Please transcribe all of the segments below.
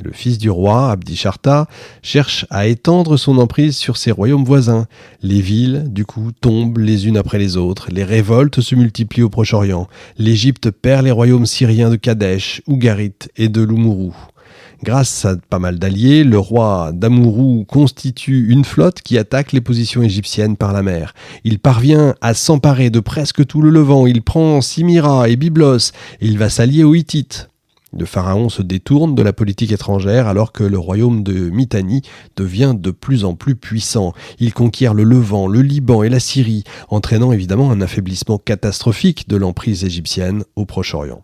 Le fils du roi, Abdisharta, cherche à étendre son emprise sur ses royaumes voisins. Les villes, du coup, tombent les unes après les autres. Les révoltes se multiplient au Proche-Orient. L'Égypte perd les royaumes syriens de Kadesh, Ougarit et de Loumourou. Grâce à pas mal d'alliés, le roi d'Amourou constitue une flotte qui attaque les positions égyptiennes par la mer. Il parvient à s'emparer de presque tout le Levant. Il prend Simira et Byblos et il va s'allier aux Hittites. Le pharaon se détourne de la politique étrangère alors que le royaume de Mitanni devient de plus en plus puissant. Il conquiert le Levant, le Liban et la Syrie, entraînant évidemment un affaiblissement catastrophique de l'emprise égyptienne au Proche-Orient.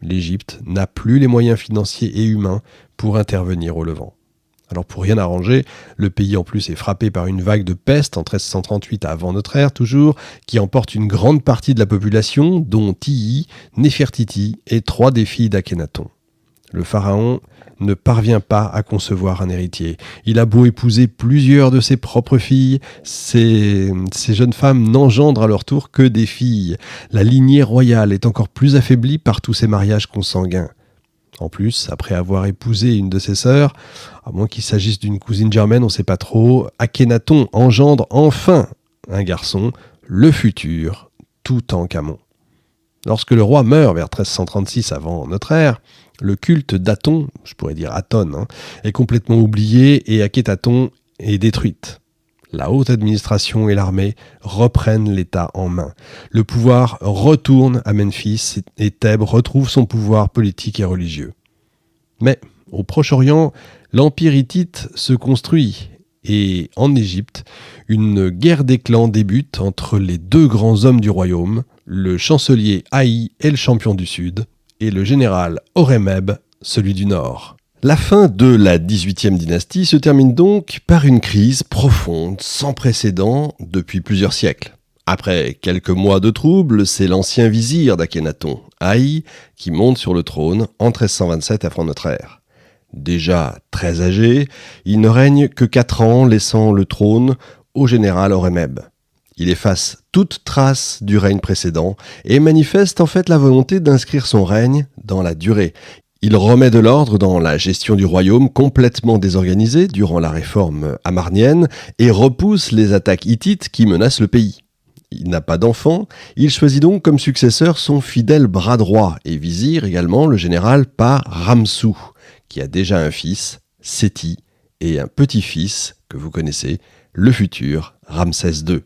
L'Égypte n'a plus les moyens financiers et humains pour intervenir au Levant. Alors pour rien arranger, le pays en plus est frappé par une vague de peste en 1338 avant notre ère toujours, qui emporte une grande partie de la population, dont Tihi, Néfertiti et 3 des filles d'Akhénaton. Le pharaon ne parvient pas à concevoir un héritier. Il a beau épouser plusieurs de ses propres filles, ces jeunes femmes n'engendrent à leur tour que des filles. La lignée royale est encore plus affaiblie par tous ces mariages consanguins. En plus, après avoir épousé une de ses sœurs, à moins qu'il s'agisse d'une cousine germaine, on ne sait pas trop, Akhénaton engendre enfin un garçon, le futur Toutankhamon. Lorsque le roi meurt vers 1336 avant notre ère, le culte d'Aton, je pourrais dire Aton, est complètement oublié et Akhénaton est détruite. La haute administration et l'armée reprennent l'État en main. Le pouvoir retourne à Memphis et Thèbes retrouve son pouvoir politique et religieux. Mais au Proche-Orient, l'empire hittite se construit et en Égypte, une guerre des clans débute entre les 2 grands hommes du royaume, le chancelier Haï et le champion du Sud, et le général Horemheb, celui du Nord. La fin de la XVIIIe dynastie se termine donc par une crise profonde, sans précédent, depuis plusieurs siècles. Après quelques mois de troubles, c'est l'ancien vizir d'Akhénaton, Haï, qui monte sur le trône en 1327 avant notre ère. Déjà très âgé, il ne règne que 4 ans, laissant le trône au général Horemheb. Il efface toute trace du règne précédent et manifeste en fait la volonté d'inscrire son règne dans la durée. Il remet de l'ordre dans la gestion du royaume complètement désorganisée durant la réforme amarnienne et repousse les attaques hittites qui menacent le pays. Il n'a pas d'enfant, il choisit donc comme successeur son fidèle bras droit et vizir également le général Par-Ramsou, qui a déjà un fils, Séti, et un petit-fils que vous connaissez, le futur Ramsès II.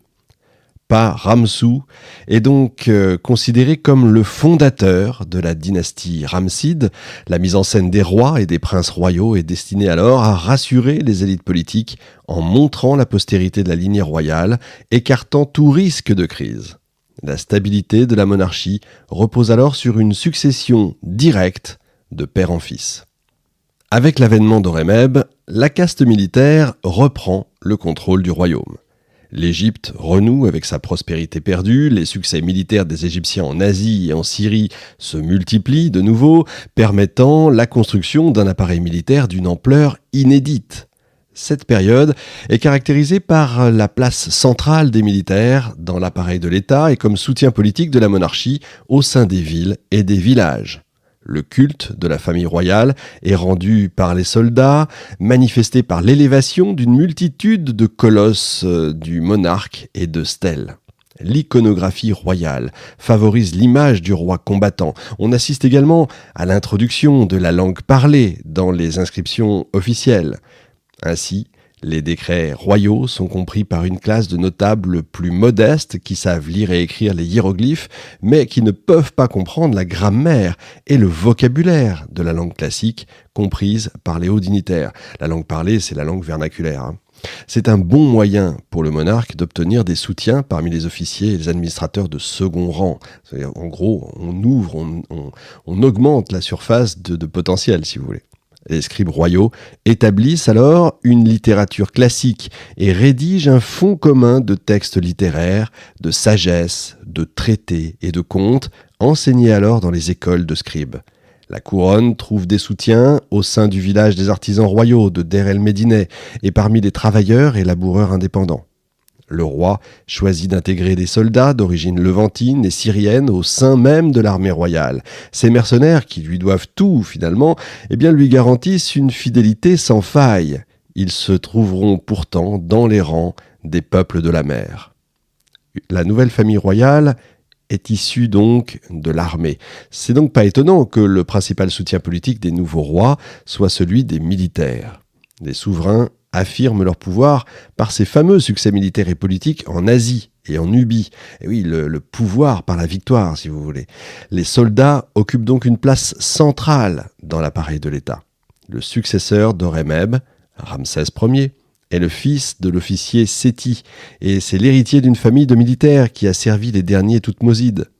Par-Ramsou est donc considéré comme le fondateur de la dynastie Ramside. La mise en scène des rois et des princes royaux est destinée alors à rassurer les élites politiques en montrant la postérité de la lignée royale, écartant tout risque de crise. La stabilité de la monarchie repose alors sur une succession directe de père en fils. Avec l'avènement d'Horemheb, la caste militaire reprend le contrôle du royaume. L'Égypte renoue avec sa prospérité perdue, les succès militaires des Égyptiens en Asie et en Syrie se multiplient de nouveau, permettant la construction d'un appareil militaire d'une ampleur inédite. Cette période est caractérisée par la place centrale des militaires dans l'appareil de l'État et comme soutien politique de la monarchie au sein des villes et des villages. Le culte de la famille royale est rendu par les soldats, manifesté par l'élévation d'une multitude de colosses du monarque et de stèles. L'iconographie royale favorise l'image du roi combattant. On assiste également à l'introduction de la langue parlée dans les inscriptions officielles. Ainsi, les décrets royaux sont compris par une classe de notables plus modestes qui savent lire et écrire les hiéroglyphes, mais qui ne peuvent pas comprendre la grammaire et le vocabulaire de la langue classique comprise par les hauts dignitaires. La langue parlée, c'est la langue vernaculaire. C'est un bon moyen pour le monarque d'obtenir des soutiens parmi les officiers et les administrateurs de second rang. En gros, on augmente la surface de potentiel, si vous voulez. Les scribes royaux établissent alors une littérature classique et rédigent un fonds commun de textes littéraires, de sagesse, de traités et de contes, enseignés alors dans les écoles de scribes. La couronne trouve des soutiens au sein du village des artisans royaux de Der el-Médineh et parmi les travailleurs et laboureurs indépendants. Le roi choisit d'intégrer des soldats d'origine levantine et syrienne au sein même de l'armée royale. Ces mercenaires, qui lui doivent tout finalement, lui garantissent une fidélité sans faille. Ils se trouveront pourtant dans les rangs des peuples de la mer. La nouvelle famille royale est issue donc de l'armée. C'est donc pas étonnant que le principal soutien politique des nouveaux rois soit celui des militaires. Les souverains affirment leur pouvoir par ces fameux succès militaires et politiques en Asie et en Nubie. Et oui, le pouvoir par la victoire, si vous voulez. Les soldats occupent donc une place centrale dans l'appareil de l'État. Le successeur d'Horemheb, Ramsès Ier, est le fils de l'officier Séti, et c'est l'héritier d'une famille de militaires qui a servi les derniers Toutmosides.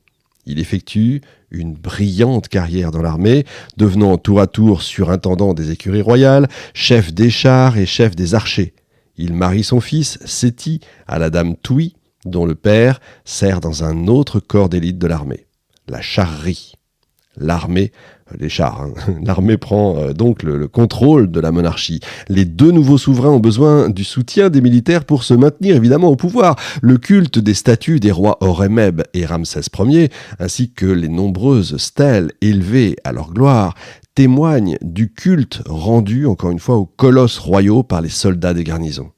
Il effectue une brillante carrière dans l'armée, devenant tour à tour surintendant des écuries royales, chef des chars et chef des archers. Il marie son fils, Séti, à la dame Touy, dont le père sert dans un autre corps d'élite de l'armée, la charrerie. L'armée prend donc le contrôle de la monarchie. Les deux nouveaux souverains ont besoin du soutien des militaires pour se maintenir évidemment au pouvoir. Le culte des statues des rois Horemheb et Ramsès Ier, ainsi que les nombreuses stèles élevées à leur gloire, témoignent du culte rendu encore une fois aux colosses royaux par les soldats des garnisons.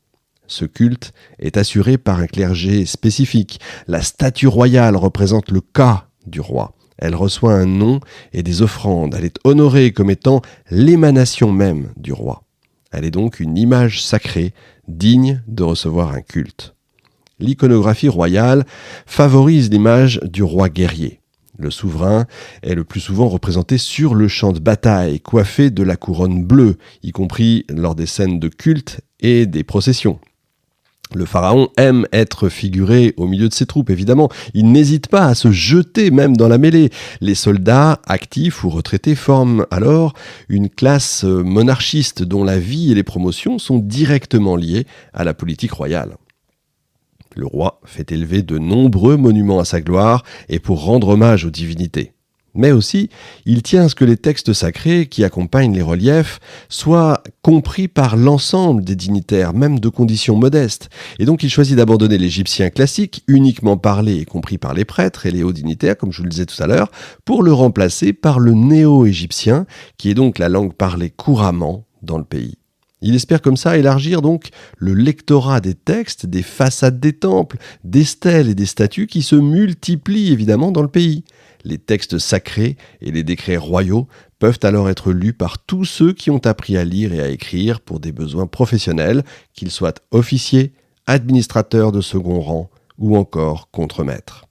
Ce culte est assuré par un clergé spécifique. La statue royale représente le cas du roi. Elle reçoit un nom et des offrandes. Elle est honorée comme étant l'émanation même du roi. Elle est donc une image sacrée, digne de recevoir un culte. L'iconographie royale favorise l'image du roi guerrier. Le souverain est le plus souvent représenté sur le champ de bataille, coiffé de la couronne bleue, y compris lors des scènes de culte et des processions. Le pharaon aime être figuré au milieu de ses troupes, évidemment. Il n'hésite pas à se jeter même dans la mêlée. Les soldats, actifs ou retraités, forment alors une classe monarchiste dont la vie et les promotions sont directement liées à la politique royale. Le roi fait élever de nombreux monuments à sa gloire et pour rendre hommage aux divinités. Mais aussi, il tient à ce que les textes sacrés qui accompagnent les reliefs soient compris par l'ensemble des dignitaires, même de conditions modestes. Et donc il choisit d'abandonner l'égyptien classique, uniquement parlé et compris par les prêtres et les hauts dignitaires, comme je vous le disais tout à l'heure, pour le remplacer par le néo-égyptien, qui est donc la langue parlée couramment dans le pays. Il espère comme ça élargir donc le lectorat des textes, des façades des temples, des stèles et des statues qui se multiplient évidemment dans le pays. Les textes sacrés et les décrets royaux peuvent alors être lus par tous ceux qui ont appris à lire et à écrire pour des besoins professionnels, qu'ils soient officiers, administrateurs de second rang ou encore contremaîtres.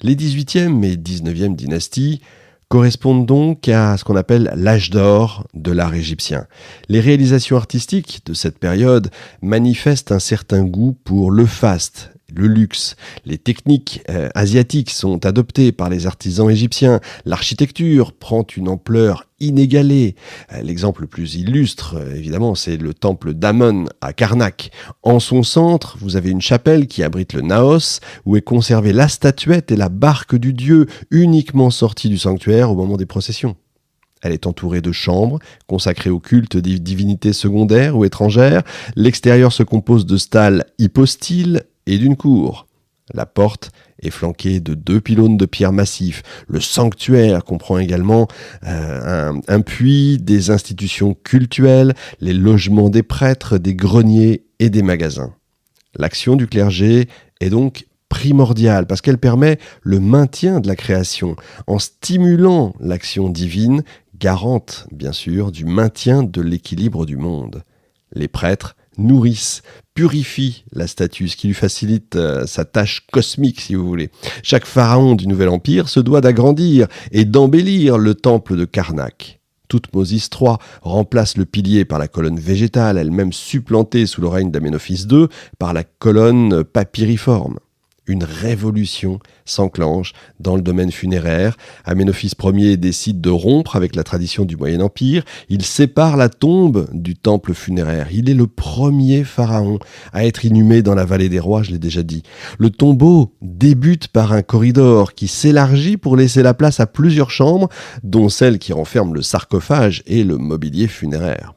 Les 18e et 19e dynasties correspondent donc à ce qu'on appelle l'âge d'or de l'art égyptien. Les réalisations artistiques de cette période manifestent un certain goût pour le faste, le luxe. Les techniques asiatiques sont adoptées par les artisans égyptiens. L'architecture prend une ampleur inégalée. L'exemple le plus illustre, évidemment, c'est le temple d'Amon à Karnak. En son centre, vous avez une chapelle qui abrite le Naos, où est conservée la statuette et la barque du dieu, uniquement sortie du sanctuaire au moment des processions. Elle est entourée de chambres, consacrées au culte des divinités secondaires ou étrangères. L'extérieur se compose de stalles hypostyles et d'une cour. La porte est flanquée de 2 pylônes de pierre massif. Le sanctuaire comprend également un puits, des institutions cultuelles, les logements des prêtres, des greniers et des magasins. L'action du clergé est donc primordiale parce qu'elle permet le maintien de la création en stimulant l'action divine, garante bien sûr du maintien de l'équilibre du monde. Les prêtres nourrissent, purifient la statue, ce qui lui facilite sa tâche cosmique, si vous voulez. Chaque pharaon du Nouvel Empire se doit d'agrandir et d'embellir le temple de Karnak. Thoutmôsis III remplace le pilier par la colonne végétale, elle-même supplantée sous le règne d'Aménophis II par la colonne papyriforme. Une révolution s'enclenche dans le domaine funéraire. Aménophis Ier décide de rompre avec la tradition du Moyen Empire. Il sépare la tombe du temple funéraire. Il est le premier pharaon à être inhumé dans la vallée des rois, je l'ai déjà dit. Le tombeau débute par un corridor qui s'élargit pour laisser la place à plusieurs chambres, dont celle qui renferme le sarcophage et le mobilier funéraire.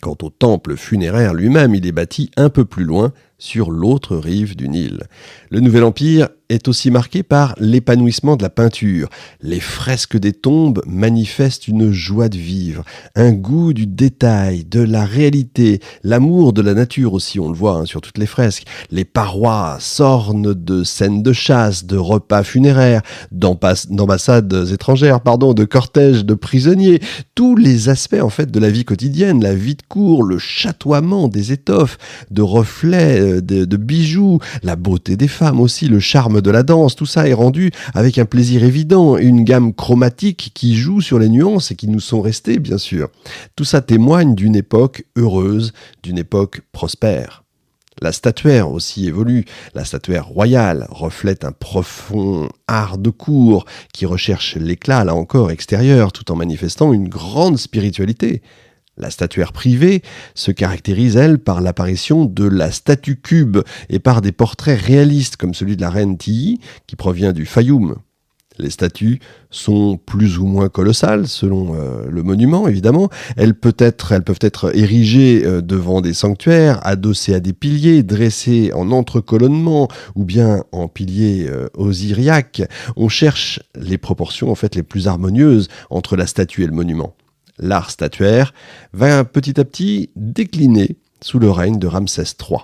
Quant au temple funéraire lui-même, il est bâti un peu plus loin, sur l'autre rive du Nil. Le Nouvel Empire est aussi marqué par l'épanouissement de la peinture. Les fresques des tombes manifestent une joie de vivre, un goût du détail, de la réalité, l'amour de la nature aussi, on le voit sur toutes les fresques. Les parois s'ornent de scènes de chasse, de repas funéraires, d'ambassades étrangères, de cortèges de prisonniers. Tous les aspects en fait de la vie quotidienne, la vie de cour, le chatoiement des étoffes, de reflets, de bijoux, la beauté des femmes aussi, le charme de la danse, tout ça est rendu avec un plaisir évident, une gamme chromatique qui joue sur les nuances et qui nous sont restées bien sûr. Tout ça témoigne d'une époque heureuse, d'une époque prospère. La statuaire aussi évolue. La statuaire royale reflète un profond art de cour qui recherche l'éclat, là encore, extérieur, tout en manifestant une grande spiritualité. La statuaire privée se caractérise, elle, par l'apparition de la statue cube et par des portraits réalistes comme celui de la reine Tilly, qui provient du Fayoum. Les statues sont plus ou moins colossales, selon le monument, évidemment. Elles peuvent être érigées devant des sanctuaires, adossées à des piliers, dressées en entrecolonnement ou bien en piliers osiriaques. On cherche les proportions en fait les plus harmonieuses entre la statue et le monument. L'art statuaire va petit à petit décliner sous le règne de Ramsès III.